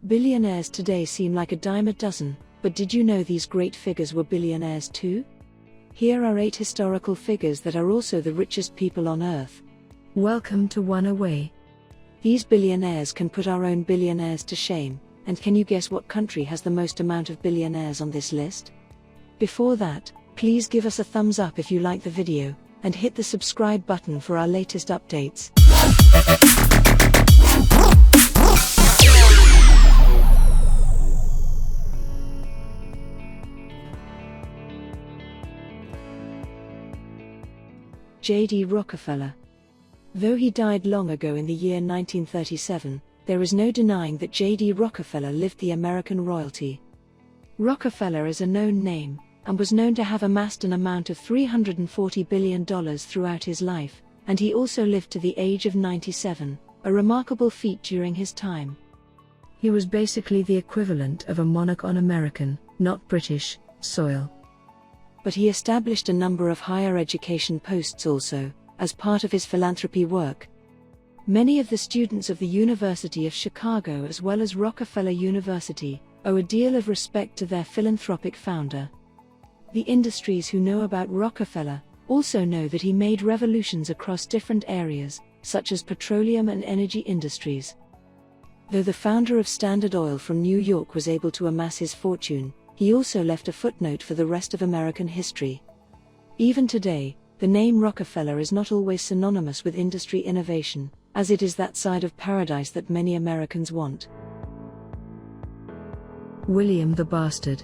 Billionaires today seem like a dime a dozen, but did you know these great figures were billionaires too? Here are 8 historical figures that are also the richest people on earth. Welcome to One Away. These billionaires can put our own billionaires to shame, and can you guess what country has the most amount of billionaires on this list? Before that, please give us a thumbs up if you like the video, and hit the subscribe button for our latest updates. J.D. Rockefeller. Though he died long ago in the year 1937, there is no denying that J.D. Rockefeller lived the American royalty. Rockefeller is a known name, and was known to have amassed an amount of $340 billion throughout his life, and he also lived to the age of 97, a remarkable feat during his time. He was basically the equivalent of a monarch on American, not British, soil. But he established a number of higher education posts also, as part of his philanthropy work. Many of the students of the University of Chicago as well as Rockefeller University owe a deal of respect to their philanthropic founder. The industries who know about Rockefeller also know that he made revolutions across different areas, such as petroleum and energy industries. Though the founder of Standard Oil from New York was able to amass his fortune, he also left a footnote for the rest of American history. Even today, the name Rockefeller is not always synonymous with industry innovation, as it is that side of paradise that many Americans want. William the Bastard.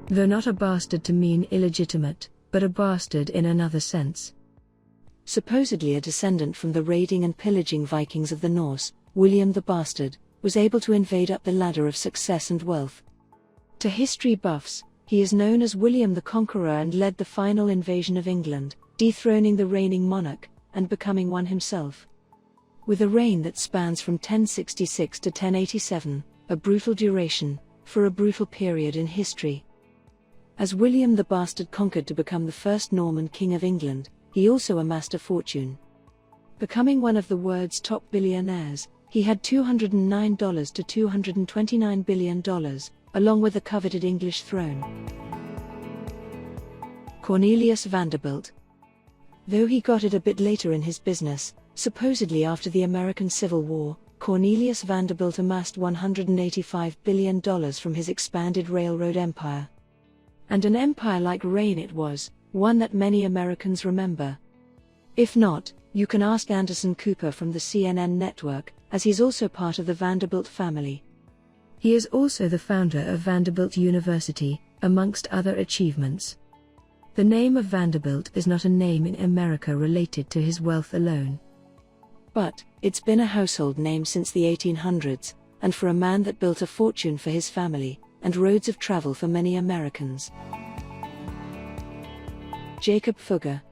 Though not a bastard to mean illegitimate, but a bastard in another sense. Supposedly a descendant from the raiding and pillaging Vikings of the Norse, William the Bastard was able to invade up the ladder of success and wealth. To history buffs, he is known as William the Conqueror and led the final invasion of England, dethroning the reigning monarch, and becoming one himself. With a reign that spans from 1066 to 1087, a brutal duration, for a brutal period in history. As William the Bastard conquered to become the first Norman king of England, he also amassed a fortune. Becoming one of the world's top billionaires, he had $209 to $229 billion, along with the coveted English throne. Cornelius Vanderbilt. Though he got it a bit later in his business, supposedly after the American Civil War, Cornelius Vanderbilt amassed $185 billion from his expanded railroad empire. And an empire-like reign it was, one that many Americans remember. If not, you can ask Anderson Cooper from the CNN network, as he's also part of the Vanderbilt family. He is also the founder of Vanderbilt University, amongst other achievements. The name of Vanderbilt is not a name in America related to his wealth alone. But it's been a household name since the 1800s, and for a man that built a fortune for his family, and roads of travel for many Americans. Jacob Fugger.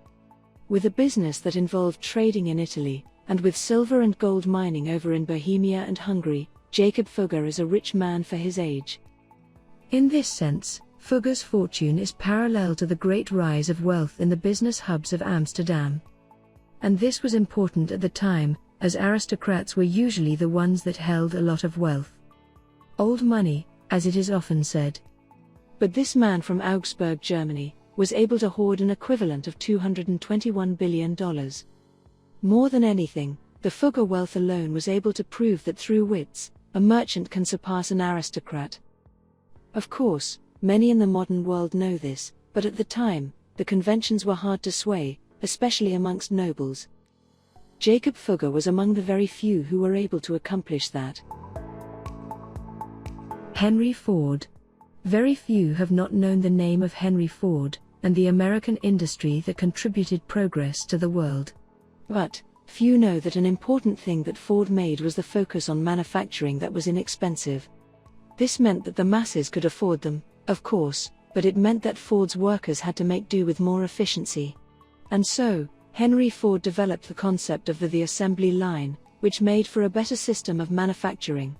With a business that involved trading in Italy, and with silver and gold mining over in Bohemia and Hungary, Jacob Fugger is a rich man for his age. In this sense, Fugger's fortune is parallel to the great rise of wealth in the business hubs of Amsterdam. And this was important at the time, as aristocrats were usually the ones that held a lot of wealth. Old money, as it is often said. But this man from Augsburg, Germany, was able to hoard an equivalent of $221 billion. More than anything, the Fugger wealth alone was able to prove that through wits, a merchant can surpass an aristocrat. Of course, many in the modern world know this, but at the time, the conventions were hard to sway, especially amongst nobles. Jacob Fugger was among the very few who were able to accomplish that. Henry Ford. Very few have not known the name of Henry Ford, and the American industry that contributed progress to the world. But few know that an important thing that Ford made was the focus on manufacturing that was inexpensive. This meant that the masses could afford them, of course, but it meant that Ford's workers had to make do with more efficiency. And so, Henry Ford developed the concept of the assembly line, which made for a better system of manufacturing.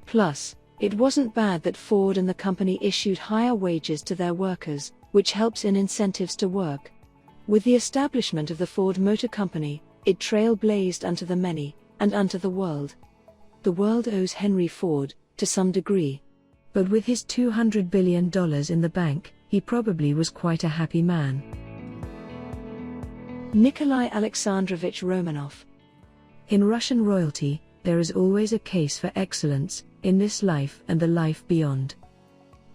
Plus, it wasn't bad that Ford and the company issued higher wages to their workers, which helps in incentives to work. With the establishment of the Ford Motor Company, it trailblazed unto the many, and unto the world. The world owes Henry Ford, to some degree. But with his $200 billion in the bank, he probably was quite a happy man. Nikolay Alexandrovich Romanov. In Russian royalty, there is always a case for excellence, in this life and the life beyond.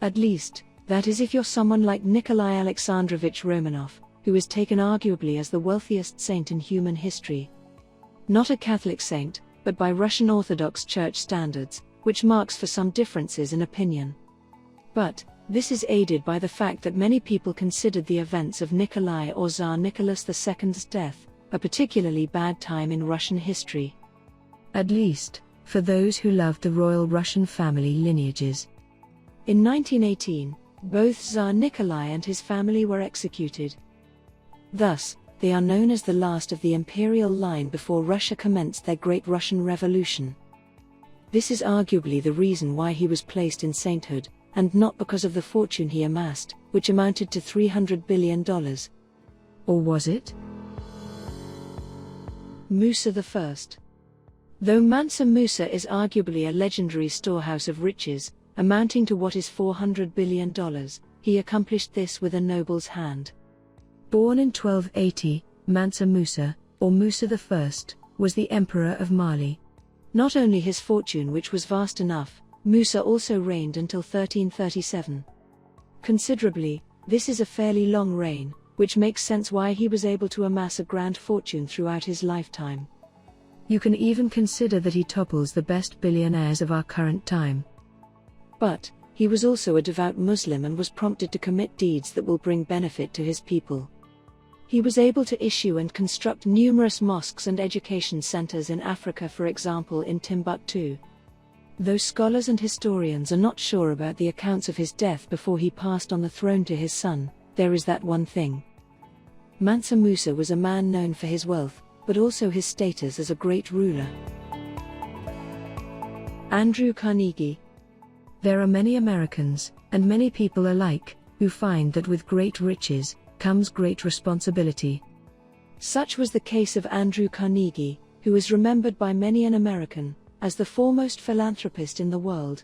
At least, that is if you're someone like Nikolay Alexandrovich Romanov, who is taken arguably as the wealthiest saint in human history. Not a Catholic saint, but by Russian Orthodox Church standards, which marks for some differences in opinion. But, this is aided by the fact that many people considered the events of Nikolai or Tsar Nicholas II's death a particularly bad time in Russian history. At least, for those who loved the royal Russian family lineages. In 1918, both Tsar Nikolai and his family were executed. Thus, they are known as the last of the imperial line before Russia commenced their Great Russian Revolution. This is arguably the reason why he was placed in sainthood, and not because of the fortune he amassed, which amounted to $300 billion. Or was it? Musa I. Though Mansa Musa is arguably a legendary storehouse of riches, amounting to what is $400 billion, he accomplished this with a noble's hand. Born in 1280, Mansa Musa, or Musa I, was the emperor of Mali. Not only his fortune, which was vast enough, Musa also reigned until 1337. Considerably, this is a fairly long reign, which makes sense why he was able to amass a grand fortune throughout his lifetime. You can even consider that he topples the best billionaires of our current time. But, he was also a devout Muslim and was prompted to commit deeds that will bring benefit to his people. He was able to issue and construct numerous mosques and education centers in Africa, for example in Timbuktu. Though scholars and historians are not sure about the accounts of his death before he passed on the throne to his son, there is that one thing. Mansa Musa was a man known for his wealth, but also his status as a great ruler. Andrew Carnegie. There are many Americans, and many people alike, who find that with great riches comes great responsibility. Such was the case of Andrew Carnegie, who is remembered by many an American as the foremost philanthropist in the world.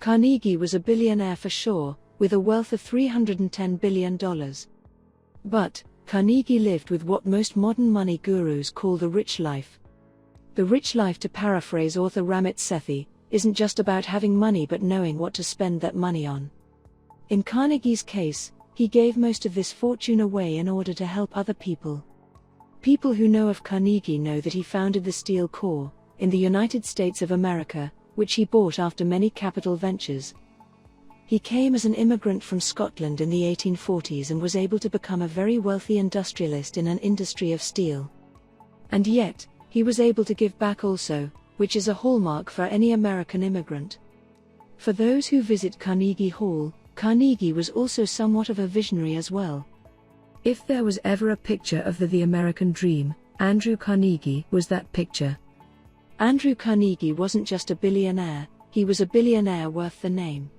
Carnegie was a billionaire for sure, with a wealth of $310 billion. But, Carnegie lived with what most modern money gurus call the rich life. The rich life, to paraphrase author Ramit Sethi, isn't just about having money but knowing what to spend that money on. In Carnegie's case, he gave most of this fortune away in order to help other people. People who know of Carnegie know that he founded the Steel Corps in the United States of America, which he bought after many capital ventures. He came as an immigrant from Scotland in the 1840s and was able to become a very wealthy industrialist in an industry of steel. And yet, he was able to give back also, which is a hallmark for any American immigrant. For those who visit Carnegie Hall, Carnegie was also somewhat of a visionary as well. If there was ever a picture of the American dream, Andrew Carnegie was that picture. Andrew Carnegie wasn't just a billionaire, he was a billionaire worth the name.